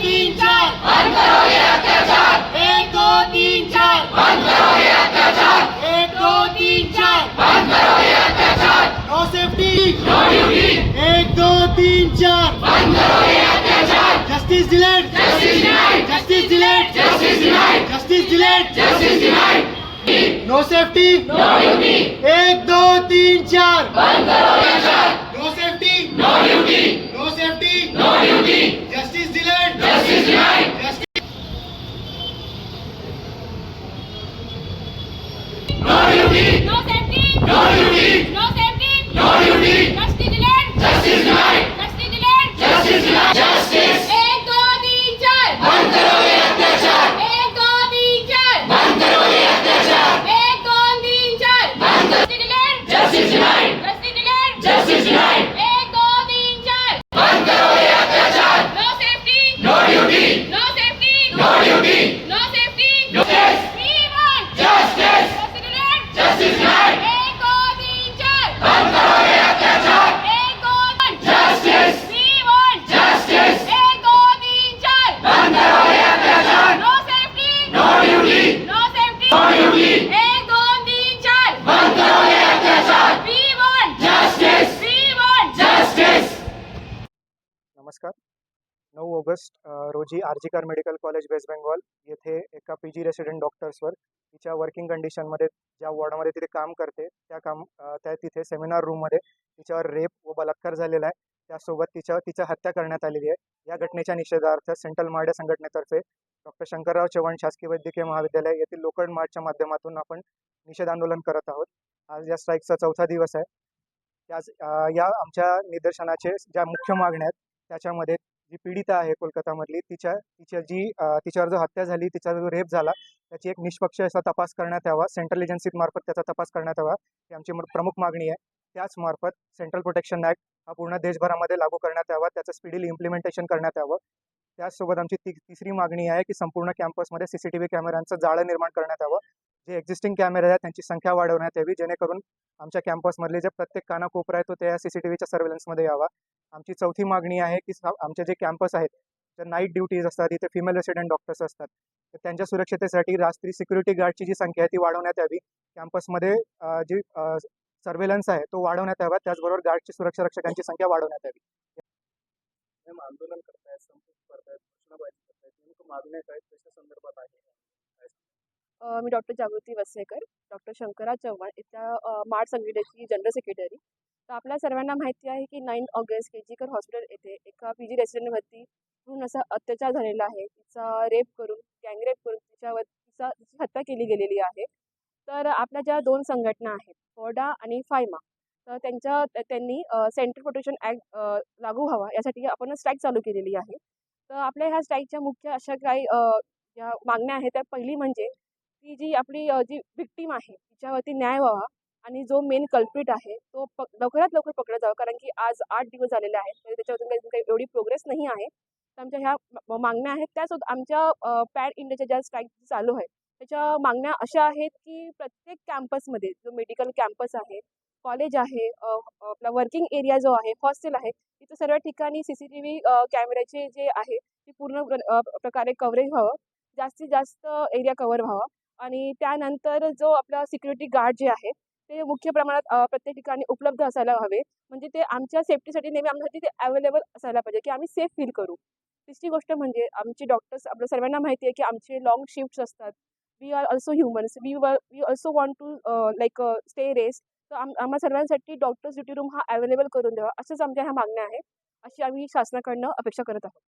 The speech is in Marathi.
तीन चार बंद करो ये अत्याचार। एक दो तीन चार बंद करो ये अत्याचार। एक दो तीन चार बंद करो ये अत्याचार। No safety no duty. एक दो तीन चार बंद करो ये अत्याचार। Justice delayed justice denied. Justice delayed justice denied. Justice delayed justice denied. No safety no duty. एक दो तीन चार बंद करो ये अत्याचार। No safety no duty. No safety no duty. Justice delayed justice denied. No duty. No safety. No duty. No safety. No duty. Justice delayed. Justice denied. Justice delayed. Justice denied. Justice. एक दो तीन चार बंद करो ये अत्याचार। एक दो तीन चार बंद करो ये अत्याचार। एक दो तीन चार बंद करो। Justice delayed. Justice denied. Justice delayed. Justice denied. एक दो तीन चार बंद करो ये अत्याचार। No safety. No duty. No safety. No duty. No safety. No justice. We want justice. Justice denied. एक दो तीन चार बंद करो ये अत्याचार। एक दो जस्टिस। We want justice. एक दो तीन चार बंद करो ये अत्याचार। No safety no duty. No safety no duty. एक दो तीन चार बंद करो ये अत्याचार। We want justice. We want justice. नमस्कार। 9 ऑगस्ट रोजी आर्जिकर मेडिकल कॉलेज वेस्ट बेंगॉल येथे एका PG रेसिडेंट डॉक्टर्सवर तिच्या वर्किंग कंडिशनमध्ये ज्या वॉर्डमध्ये तिथे काम करते त्या तिथे सेमिनार रूममध्ये तिच्यावर रेप व बलात्कार झालेला आहे। त्यासोबत तिचा हत्या करण्यात आलेली आहे। या घटनेच्या निषेधार्थ सेंट्रल मार्डे संघटनेतर्फे डॉक्टर शंकरराव चव्हाण शासकीय वैद्यकीय महाविद्यालय येथील लोखंड मार्चच्या माध्यमातून आपण निषेध आंदोलन करत आहोत। आज या स्ट्राईकचा 4था दिवस आहे। या आमच्या निदर्शनाचे ज्या मुख्य मागण्या आहेत त्याच्यामध्ये जी पीडिता आहे कोलकातामधली तिच्यावर जो हत्या झाली, तिचा जो रेप झाला, त्याची एक निष्पक्ष असा तपास करण्यात यावा। सेंट्रल एजन्सी मार्फत त्याचा तपास करण्यात यावा ही आमची प्रमुख मागणी आहे। त्याच मार्फत सेंट्रल प्रोटेक्शन ॲक्ट हा पूर्ण देशभरामध्ये लागू करण्यात यावा, त्याचं स्पीडीली इम्प्लिमेंटेशन करण्यात यावं। त्याचसोबत आमची तिसरी मागणी आहे की संपूर्ण कॅम्पसमध्ये CCTV कॅमेऱ्यांचं जाळं निर्माण करण्यात यावं। जे एक्झिस्टिंग कॅमेरे आहेत त्यांची संख्या वाढवण्यात यावी, जेणेकरून आमच्या कॅम्पसमधले जे प्रत्येक कानाकोपरा आहे तो त्या CCTVच्या सर्वेलन्समध्ये यावा। आमची चौथी मागणी आहे की आमचे जे कॅम्पस आहेत तर नाईट ड्युटीज असतात, इथे फिमेल रेसिडेंट डॉक्टर्स असतात, तर त्यांच्या सुरक्षतेसाठी रात्री सिक्युरिटी गार्डची जी संख्या आहे ती वाढवण्यात यावी। कॅम्पसमध्ये जी सर्वेलन्स आहे तो वाढवण्यात यावा, त्याचबरोबर गार्डची सुरक्षा रक्षकांची संख्या वाढवण्यात यावी। आंदोलन करतायत, संपूर्ण करतायत, घोषणाबाजी करतायत, नेमकं मागण्या काय कशा संदर्भात आहे? मी डॉक्टर जागृती वसलेकर, डॉक्टर शंकरराव चव्हाण इथल्या मार्च संघटनेची जनरल सेक्रेटरी। तर आपल्या सर्वांना माहिती आहे की 9 ऑगस्ट केजीकर हॉस्पिटल येथे एका PG रेसिडेंटवरती पूर्ण असा अत्याचार झालेला आहे। तिचा रेप करून, गँगरेप करून तिची हत्या केली गेलेली आहे। तर आपल्या ज्या 2 संघटना आहेत, फोर्डा आणि फायमा, तर त्यांनी सेंट्रल प्रोटेक्शन ॲक्ट लागू व्हावा यासाठी आपण स्ट्राईक चालू केलेली आहे। तर आपल्या ह्या स्ट्राईकच्या मुख्य अशा काही ज्या मागण्या आहेत त्या पहिली म्हणजे ती जी आपली जी व्हिक्टीम आहे तिच्यावरती न्याय व्हावा आणि जो मेन कल्प्रिट आहे तो लवकरात लवकर पकडला जावा, कारण की आज 8 दिवस झालेले आहेत तरी त्याच्यावरून काही एवढी प्रोग्रेस नाही आहे। तर आमच्या ह्या मागण्या आहेत। त्यासोबत आमच्या पॅन इंडियाच्या ज्या स्ट्राईक चालू आहे त्याच्या मागण्या अशा आहेत की प्रत्येक कॅम्पसमध्ये जो मेडिकल कॅम्पस आहे, कॉलेज आहे, आपला वर्किंग एरिया जो आहे, हॉस्टेल आहे, तिथं सर्व ठिकाणी CCTV कॅमेऱ्याचे जे आहे ते पूर्ण प्रकारे कव्हरेज व्हावं, जास्तीत जास्त एरिया कव्हर व्हावा। आणि त्यानंतर जो आपला सिक्युरिटी गार्ड जे आहे ते मुख्य प्रमाणात प्रत्येक ठिकाणी उपलब्ध असायला हवे, म्हणजे ते आमच्या सेफ्टीसाठी नेहमी आमच्यासाठी ते अवेलेबल असायला पाहिजे की आम्ही सेफ फील करू। तिसरी गोष्ट म्हणजे आमची डॉक्टर्स, आपल्या सर्वांना माहिती आहे की आमचे लॉंग शिफ्ट्स असतात। We are also humans, we also want to stay rest. तर आम्हा सर्वांसाठी डॉक्टर्स ड्युटी रूम हा अवेलेबल करून द्यावा, अशाच आमच्या ह्या मागण्या आहेत। अशी आम्ही शासनाकडनं अपेक्षा करत आहोत।